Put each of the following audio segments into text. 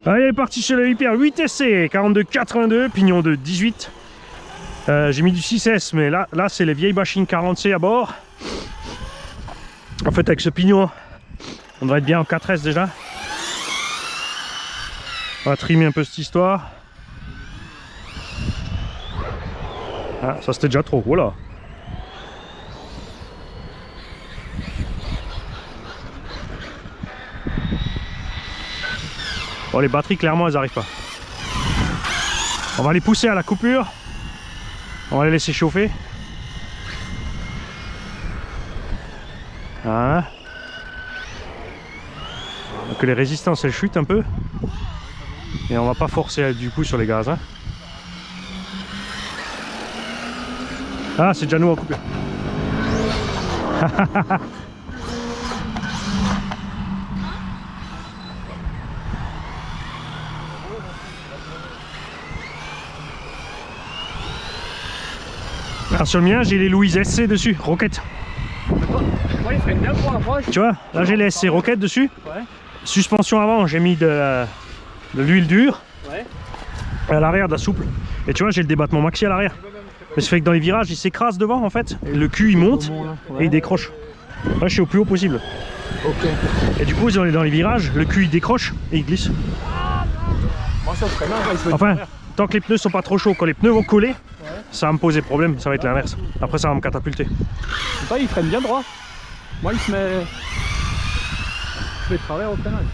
Allez, parti chez le Hyper 8SC, 42-82, pignon de 18. J'ai mis du 6S, mais là c'est les vieilles machines 40C à bord. En fait, avec ce pignon, on devrait être bien en 4S déjà. On va trimer un peu cette histoire. Ah, ça c'était déjà trop, voilà. Bon, les batteries, clairement, elles n'arrivent pas. On va les pousser à la coupure. On va les laisser chauffer. Voilà. Donc que les résistances, elles chutent un peu. Et on va pas forcer du coup sur les gaz. Hein. Ah, c'est déjà nous en coupure. Alors sur le mien, j'ai les Louise SC dessus, Rocket. Tu vois, là j'ai les SC Rocket dessus. Ouais. Suspension avant, j'ai mis de l'huile dure. Ouais. Et à l'arrière de la souple. Et tu vois, j'ai le débattement maxi à l'arrière. Mais ça fait que dans les virages, il s'écrase devant en fait. Et le cul il monte et il décroche. Là, je suis au plus haut possible. Ok. Et du coup, dans les virages, le cul il décroche et il glisse. Enfin, tant que les pneus sont pas trop chauds, quand les pneus vont coller, ça va me poser problème, ça va être l'inverse. Après ça va me catapulter. Pas, il freine bien droit. Moi il se met de travers au freinage.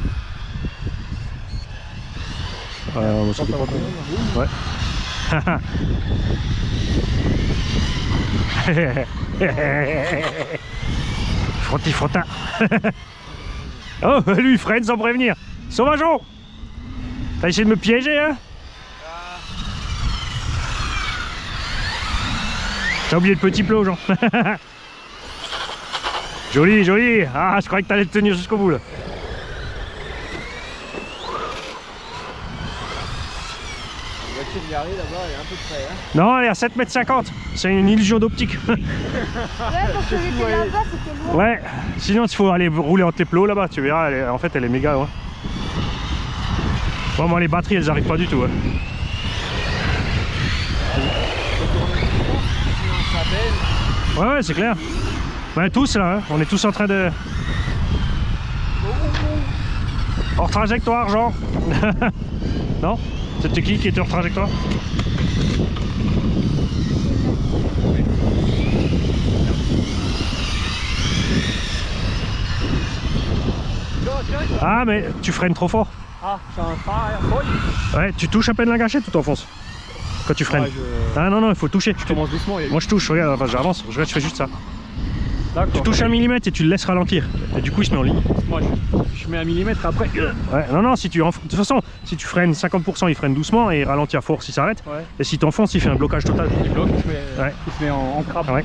Ça dépend. Ouais. Frotti frottin. Oh, lui il freine sans prévenir. Sauvageon. T'as essayé de me piéger, hein? T'as oublié le petit plot, Jean. Joli, joli. Ah, je croyais que t'allais te tenir jusqu'au bout, là. La voiture de Gary, là-bas, elle est un peu près, hein. Non, elle est à 7,50 m. C'est une illusion d'optique. Ouais, quand j'étais là-bas, c'était loin. Ouais, sinon il faut aller rouler entre les plots là-bas, tu verras, en fait elle est méga loin. Bon, moi les batteries elles arrivent pas du tout. Hein. Ouais, c'est clair. Ouais, tous là, hein. On est tous en train de... Hors trajectoire, Jean. Non? C'était qui était hors trajectoire? Ah, mais tu freines trop fort. Ah, c'est un frein arrière. Ouais, tu touches à peine la gâchette ou t'enfonces quand tu freines? Ah non, non, il faut toucher. Je commence doucement. Moi je touche, regarde, enfin, j'avance, je fais juste ça. Tu touches 1 mm et tu le laisses ralentir. Et du coup il se met en ligne. Moi je mets 1 mm après. Ouais, non, non, si tu de toute façon, si tu freines 50%, il freine doucement et il ralentit à force, il s'arrête. Ouais. Et si tu enfonces, il fait un blocage total. Il bloque, il se met en crabe. Ouais.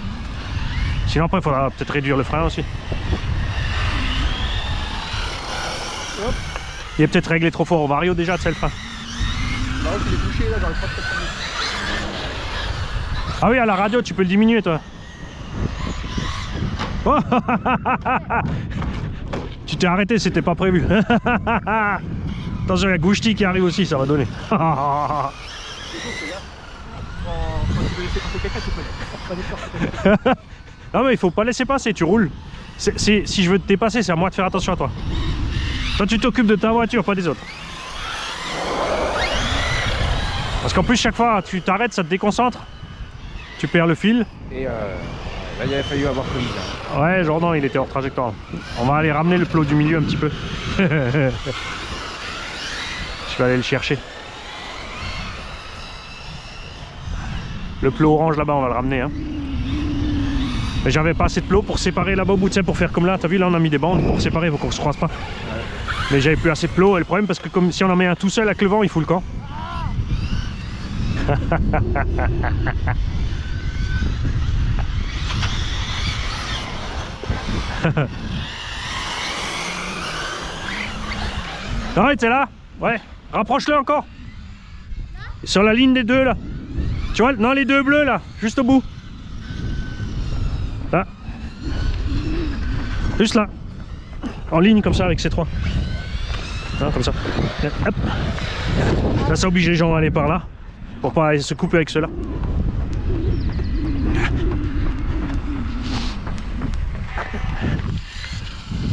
Sinon après il faudra peut-être réduire le frein aussi. Hop. Il est peut-être réglé trop fort au vario déjà, tu sais le frein. Là, je l'ai touché là dans le propre. Ah oui, à la radio tu peux le diminuer toi. Oh tu t'es arrêté, c'était pas prévu. Attention, il y a Gouchti qui arrive aussi, ça va donner. Non mais il faut pas laisser passer, tu roules. Si je veux te dépasser, c'est à moi de faire attention à toi. Toi tu t'occupes de ta voiture, pas des autres. Parce qu'en plus chaque fois tu t'arrêtes, ça te déconcentre. Tu perds le fil. Et là il avait fallu avoir commis. Ouais, Jordan il était hors trajectoire. On va aller ramener le plot du milieu un petit peu. Je vais aller le chercher. Le plot orange là-bas, on va le ramener. Hein. Mais j'avais pas assez de plot pour séparer là-bas au bout de ça, pour faire comme là. T'as vu, là on a mis des bandes pour séparer, il faut qu'on se croise pas. Ouais. Mais j'avais plus assez de plot et le problème, parce que comme si on en met un tout seul avec le vent, il fout le camp. Arrête, t'es là? Ouais, rapproche-le encore. Sur la ligne des deux là. Tu vois, non, les deux bleus là, juste au bout. Là. Juste là. En ligne comme ça avec ces trois. hein, comme ça. Hop. Là, ça oblige les gens à aller par là pour pas se couper avec ceux-là.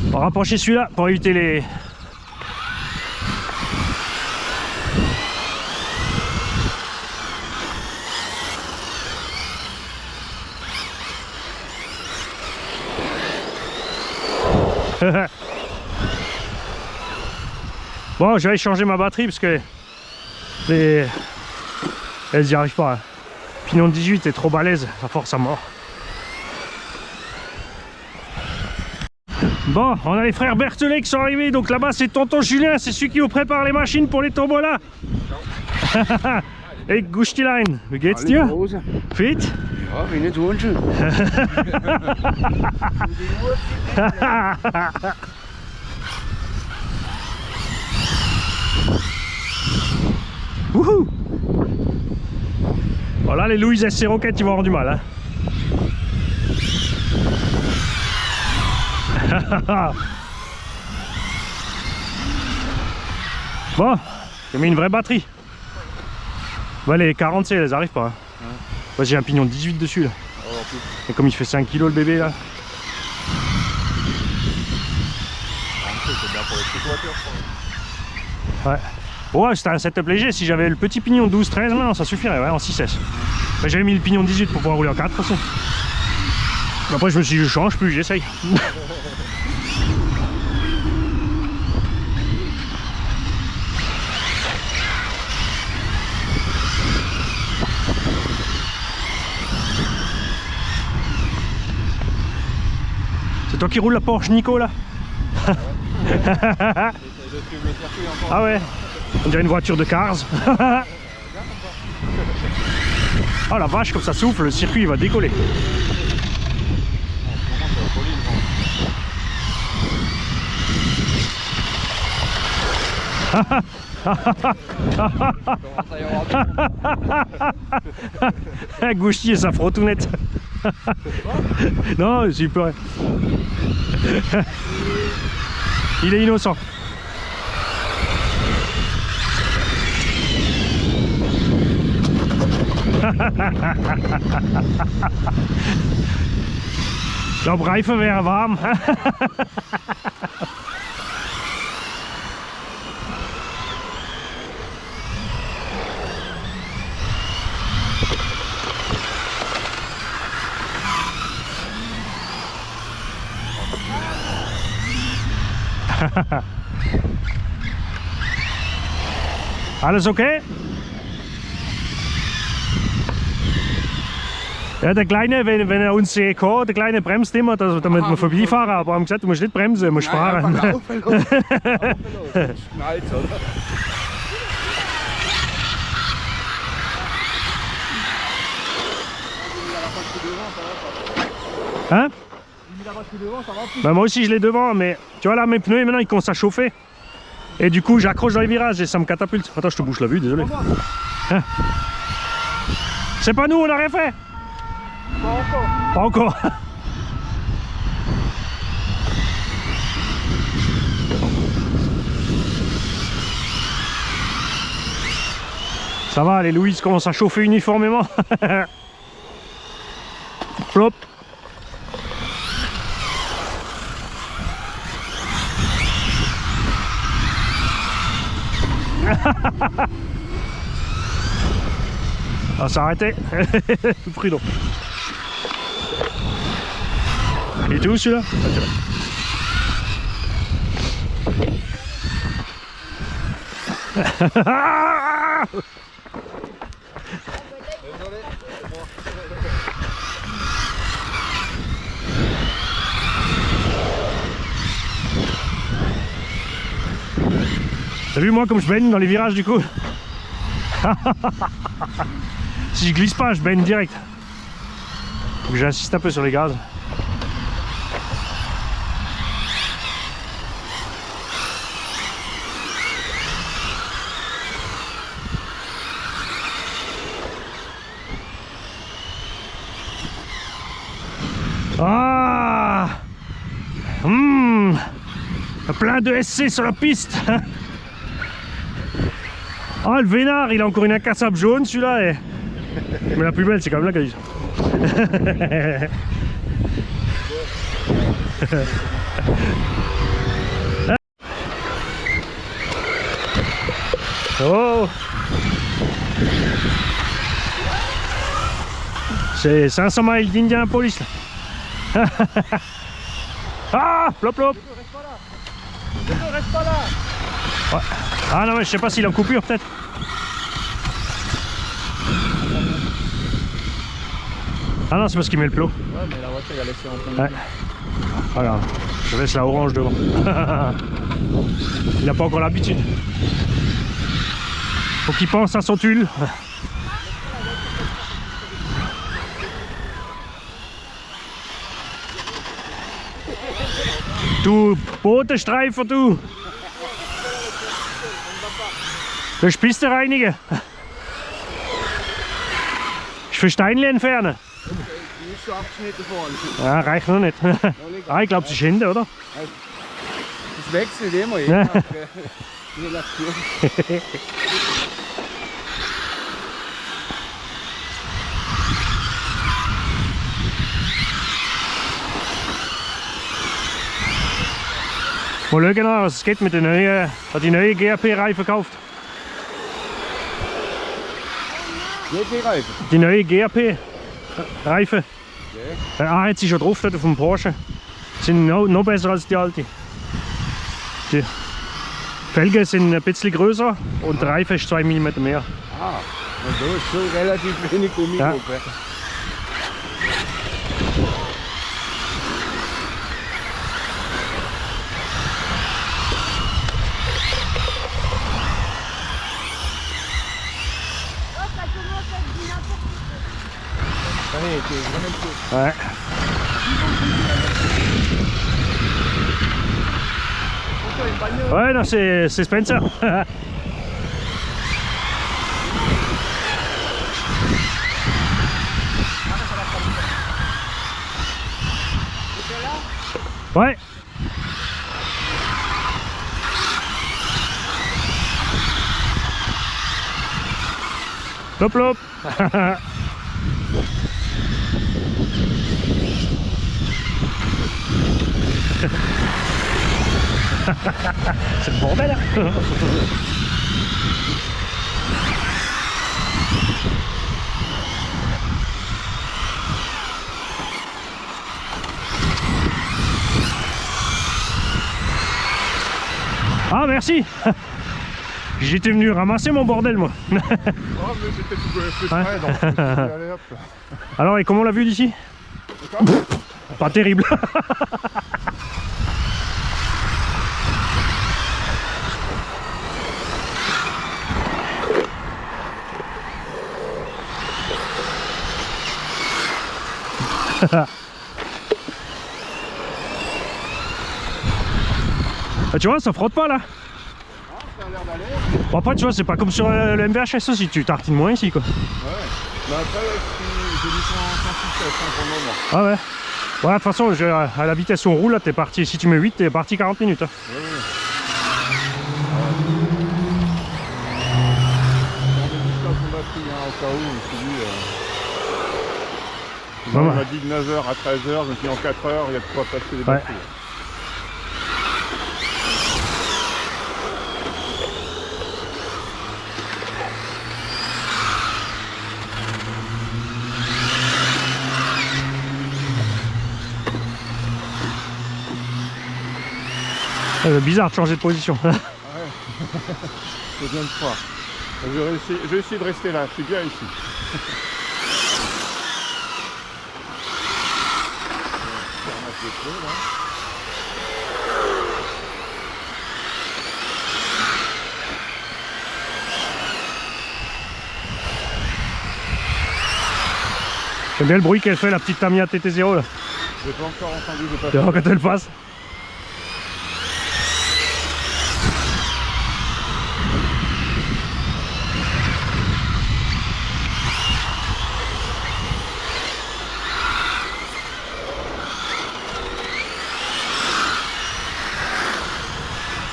On va rapprocher celui-là pour éviter les... Bon, je vais aller changer ma batterie parce que elles n'y arrivent pas. Hein. Pignon 18 est trop balèze, à force à mort. Bon, on a les frères Berthelet qui sont arrivés, donc là-bas c'est tonton Julien, c'est celui qui vous prépare les machines pour les tombolas. Hey, Gustilein, wie geht's dir? Fit? Ja, wie nicht wünschen. Wouhou! Voilà, les Louis SC Rocket ils vont avoir du mal. Hein. Bon, j'ai mis une vraie batterie. Ouais, les 40C, elles arrivent pas. Hein. Ouais, j'ai un pignon de 18 dessus là. Et comme il fait 5 kg le bébé là. Ouais. Ouais, c'était un setup léger. Si j'avais le petit pignon 12-13, non, ça suffirait, ouais, en 6S. Mais j'avais mis le pignon 18 pour pouvoir rouler en 4 aussi. Après, je me suis dit, je change plus, j'essaye. C'est toi qui roules la Porsche Nico là? Ah ouais, on dirait une voiture de Cars. Oh la vache, comme ça souffle, le circuit il va décoller. Gouchier, ça frotounette. Non, j'ai peur. Il est innocent. Der Reife wäre warm. Alles okay? Ja, der Kleine, wenn er uns sieht, der Kleine bremst immer, damit wir vorbeifahren. Aber wir haben gesagt, du musst nicht bremsen, du musst fahren. Laufen, Schnallt, oder? Hein? Bah moi aussi je l'ai devant, mais tu vois là mes pneus maintenant ils commencent à chauffer. Et du coup j'accroche dans les virages et ça me catapulte. Attends, je te bouche la vue, désolé. Hein? C'est pas nous, on n'a rien fait. Pas encore. Pas encore. Ça va, les Louis commencent à chauffer uniformément. Flop. Ah, ça a arrêté. Prudent. Il était où celui-là? T'as vu moi comme je baigne dans les virages du coup? Si je glisse pas, je baigne direct. Donc j'insiste un peu sur les gaz. Ah, plein de SC sur la piste. Ah, le vénard, il a encore une incassable jaune celui-là. Mais la plus belle, c'est quand même la grise. Oh! C'est 500 miles d'Indianapolis là. Ah! Plop plop! Ne reste pas là. Ouais. Ah non mais je sais pas s'il est en coupure peut-être. Ah non c'est parce qu'il met le plot. Ouais mais la voiture il a laissé en plein. Ouais. Voilà, je laisse la orange devant. Il n'a pas encore l'habitude. Faut qu'il pense à son tulle. Du Bodenstreifen, du! Willst du Piste reinigen? Ich will Steinchen entfernen. Nicht so abgeschnitten vorne. Ja, reicht noch nicht. Ah, ich glaube, es ist hinten, oder? Das wechselt immer, je nach Relation. Mal schauen, was es geht mit den neuen, die neue GRP-Reifen gekauft. GP-Reifen? Die neue GRP-Reifen. Okay. Hat sie schon drauf dort auf dem Porsche. Sind noch besser als die alte. Die Felgen sind ein bisschen größer und der Reifen ist 2 mm mehr. Ah, und so ist schon relativ wenig Gummi drauf. Ja. Ouais. Ouais, non, c'est Spencer. Ouais. Plop plop. C'est le bordel. Ah merci. J'étais venu ramasser mon bordel moi. Oh mais c'était tout fait près donc allez hop. Alors et comment on l'a vu d'ici? Pas terrible. Tu vois, ça frotte pas là. Ah, ça a l'air d'aller. Bon, après, tu vois, c'est pas comme sur le MVHS aussi, tu tartines moins ici quoi. Ouais. Mais après, j'ai mis sans succès pour le moment. Ah ouais. Ouais, de toute façon, à la vitesse où on roule, là, t'es parti. Si tu mets 8, t'es parti 40 minutes. Hein. Ouais, ouais. Au cas où, je me suis dit, on m'a dit de 9h à 13h, je me suis dit en 4h, il y a de quoi passer les batteries. C'est bizarre de changer de position. Ouais, c'est bien de croire. Je vais essayer de rester là, je suis bien ici. J'aime bien le bruit qu'elle fait, la petite Tamiya TT0 là. J'ai pas encore entendu, j'ai pas Tu vois quand elle passe.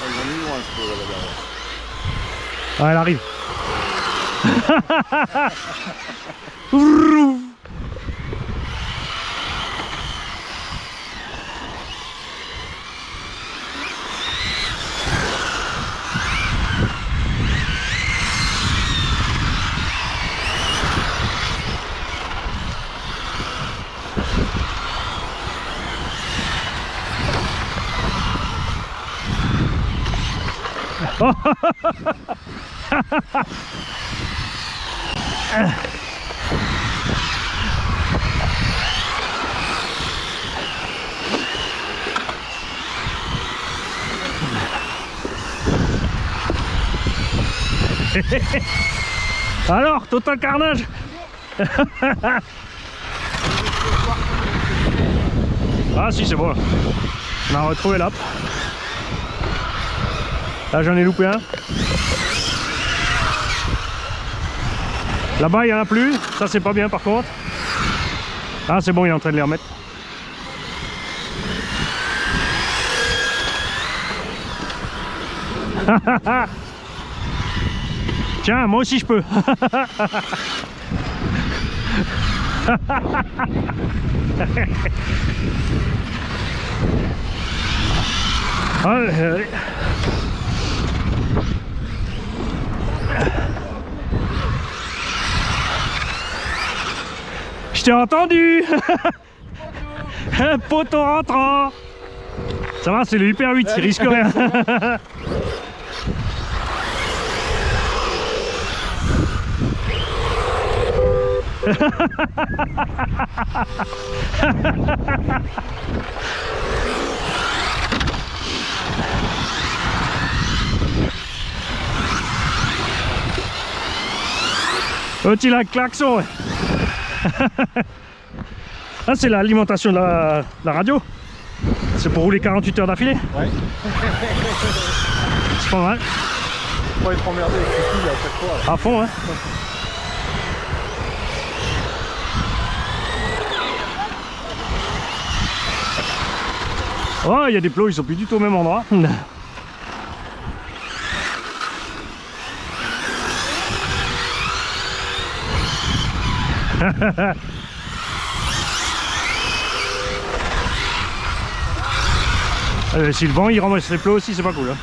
Ils ont mis loin un peu là-bas. Ah, elle arrive. Alors, total carnage. Ah si, c'est bon. On a retrouvé l'app. Là, j'en ai loupé un. Là-bas, il n'y en a plus. Ça, c'est pas bien par contre. Ah, c'est bon, il est en train de les remettre. Tiens, moi aussi je peux. Allez, allez. Je t'ai entendu. Un poteau rentrant. Ça va, c'est le Hyper 8, il risque rien. Petit la klaxon. Ah, c'est l'alimentation de la radio. C'est pour rouler 48 heures d'affilée. Ouais. C'est pas mal. Faut être emmerdé avec ce fil à chaque fois. Là. À fond, hein. Oh, il y a des plots, ils sont plus du tout au même endroit. Si le vent il ramasse les plots aussi, c'est pas cool. Hein.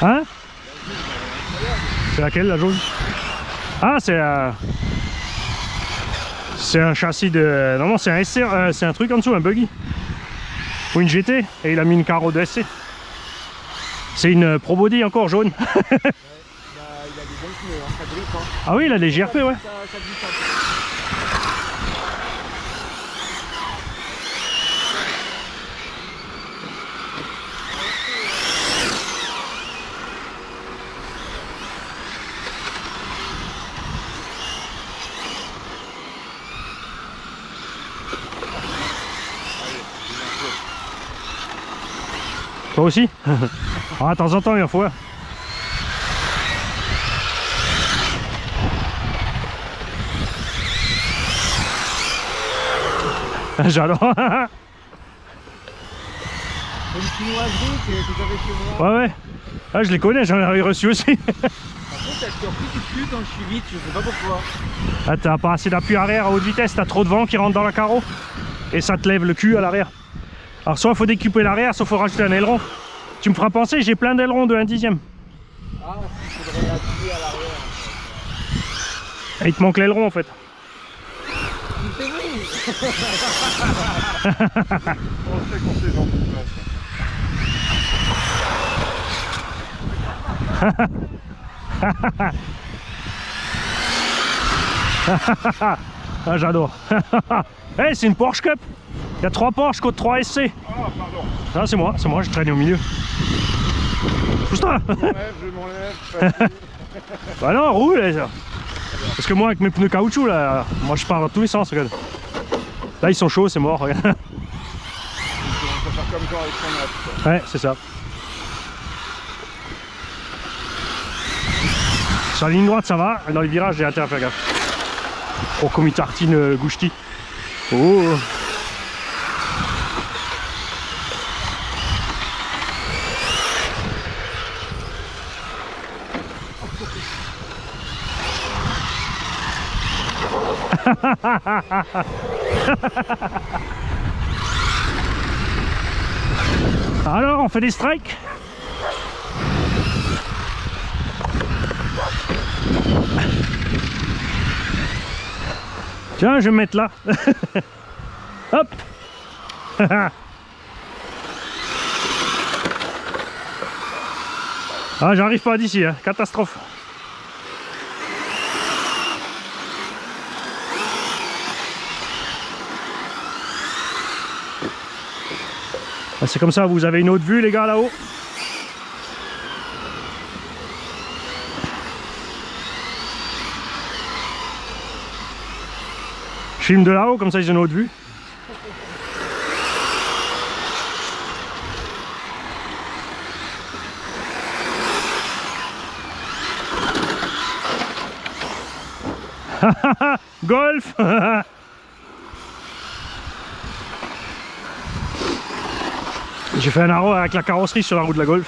Hein? C'est laquelle la jaune? Ah, c'est un châssis de... Non, c'est un SC, c'est un truc en dessous, un buggy. Ou une GT, et il a mis une carreau de SC. C'est une Pro Body encore jaune. Il a des bons pneus, hein, ça grippe. Hein. Ah oui, il a des GRP, ouais. Ça glisse un peu. Toi aussi? Ah, de temps en temps, il en faut. J'adore. Une chinoiserie que j'avais chez moi. Ouais, ouais. Ah, je les connais, j'en ai reçu aussi. Par contre, elle te replie du cul quand je suis vite, je sais pas pourquoi. Ah, t'as pas assez d'appui arrière à haute vitesse, t'as trop de vent qui rentre dans la carreau. Et ça te lève le cul à l'arrière. Alors soit il faut découper l'arrière, soit il faut rajouter un aileron. Tu me feras penser, j'ai plein d'ailerons de 1/10. Ah, il faudrait appuyer à l'arrière. Et il te manque l'aileron en fait. C'est oui. On sait qu'on s'est dans une place. Ah, j'adore. Hey, c'est une Porsche Cup. Il y a 3 Porsche contre 3 SC. Ah, pardon. Ah, c'est moi, je traîne au milieu. Pousse-toi. Je m'enlève. Bah non, roule ça. Parce que moi avec mes pneus caoutchouc là, moi je pars dans tous les sens, regarde. Là ils sont chauds, c'est mort, regarde. On peut faire comme quand avec son app. Ouais, c'est ça. Sur la ligne droite, ça va. Dans les virages, j'ai intérêt à faire gaffe. Oh, comme il tartine Gouchti. Oh. Alors, on fait des strikes. Tiens, je vais me mettre là. Hop. Ah, j'arrive pas d'ici, hein. Catastrophe. C'est comme ça, vous avez une autre vue les gars là-haut. Je filme de là-haut, comme ça ils ont une autre vue. Golf. J'ai fait un arrow avec la carrosserie sur la roue de la Golf.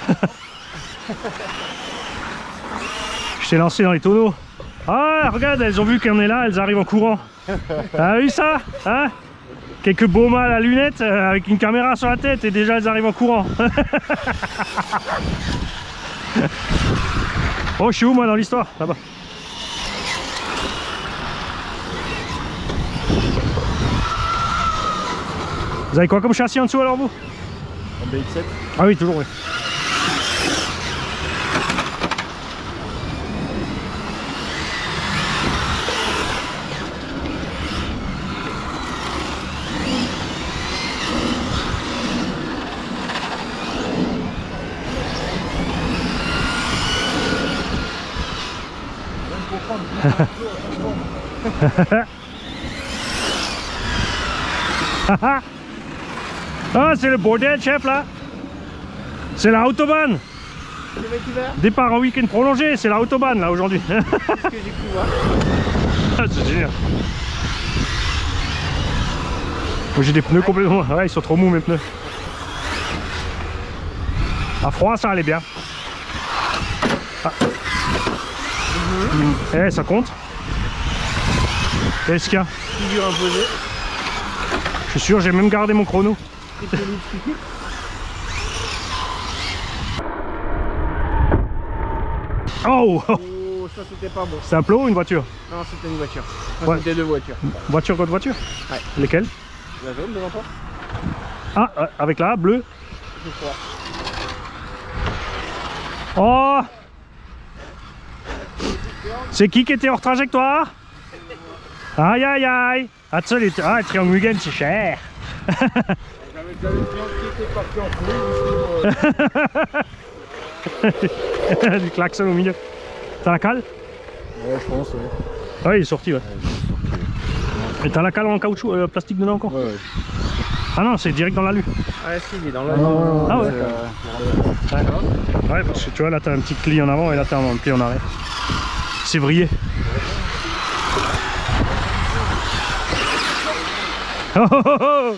Je t'ai lancé dans les tonneaux. Ah, regarde, elles ont vu qu'on est là, elles arrivent en courant. T'as vu ça, hein? Quelques beaux mâles à lunettes avec une caméra sur la tête et déjà elles arrivent en courant. Oh, je suis où moi dans l'histoire? Là-bas. Vous avez quoi comme châssis en dessous alors vous? En BX7. Ah oui, toujours oui. Ah, c'est le bordel, chef, là. C'est la autobahn. Départ en week-end prolongé, c'est la autobahn, là, aujourd'hui. C'est ce que j'ai cru voir. Ah, c'est génial. J'ai des pneus complètement... Ouais, ils sont trop mous, mes pneus. À froid, ça allait bien. Ah. Eh, ça compte. Qu'est-ce qu'il y a? Figure imposée. Je suis sûr, j'ai même gardé mon chrono. Oh, Oh, ça c'était pas bon. c'est un plot ou une voiture? Non, c'était une voiture. Enfin, Ouais. c'était deux voitures. Voiture contre voiture? Ouais. Lesquelles? La jaune devant toi? Ah, avec la bleue. Je crois. Oh! C'est qui était hors trajectoire? Aïe aïe aïe! Ah, ça, les triangle Mugen, c'est cher! J'avais déjà une cliente qui était partie en couille. Du klaxon au milieu. T'as la cale? Ouais, je pense, ouais. Ouais, il est sorti, ouais. Et t'as la cale en caoutchouc, plastique dedans encore? Ouais, ouais. Ah non, c'est direct dans l'alu. Ah, si, il est dans la... Ah ouais. Ouais, parce que tu vois, là t'as un petit pli en avant et là t'as un pli en arrière. C'est vrillé. Oh oh oh oh.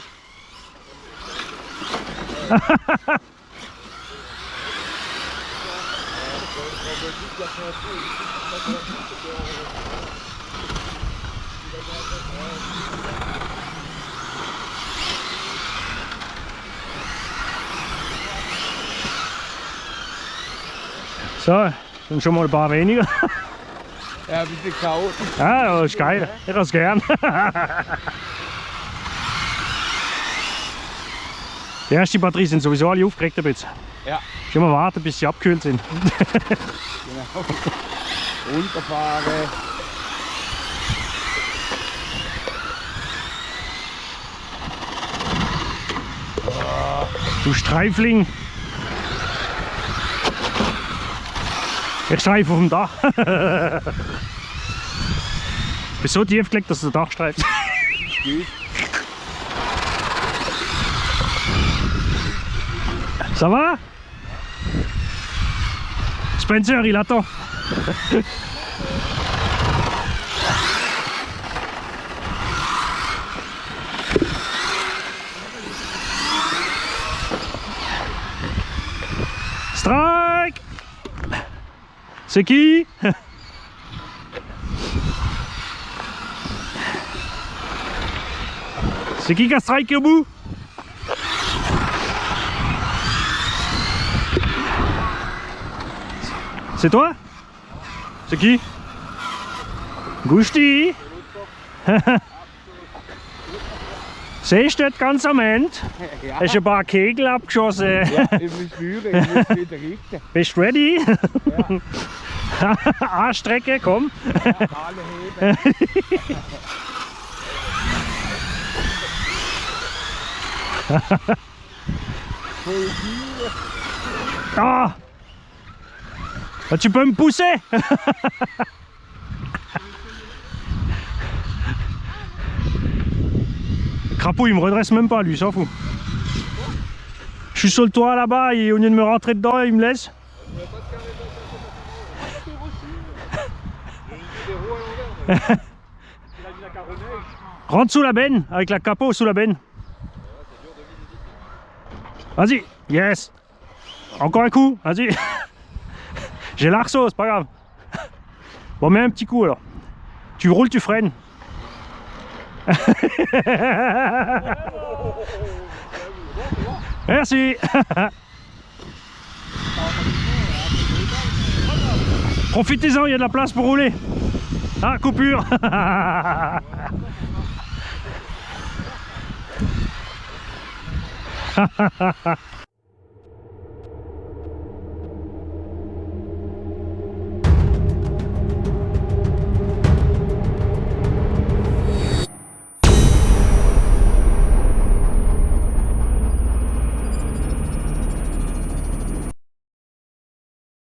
Så, så må det bare være enig. Ja, vi fik kaos. Ja, det var skejt. Det var skærn. Die erste Batterien sind sowieso alle aufgeregt ein bisschen. Ja. Ich muss mal warten, bis sie abgekühlt sind. Genau. Runterfahren. Du Streifling. Ich streife auf dem Dach. Ich bin so tief gelegt, dass der Dach streift. Ça va? Spencer, il attend. C'est qui? C'est qui a strike au bout? C'est toi? C'est qui? Gusti? Siehst du das ganz am Ende? Ja. Hast ein paar Kegel abgeschossen. Ja, ich muss führen, ich muss wieder richten. Bist du ready? Anstrecken, komm. Ja, alle heben. Ah! Ah, tu peux me pousser? Le crapaud il me redresse même pas, lui, il s'en fout. Je suis sur le toit là-bas et au lieu de me rentrer dedans, il me laisse. Rentre sous la benne, avec la capot sous la benne. Vas-y, yes. Encore un coup, vas-y. J'ai l'arceau, c'est pas grave. Bon, mets un petit coup alors. Tu roules, tu freines. Merci. Profitez-en, il y a de la place pour rouler. Ah, coupure.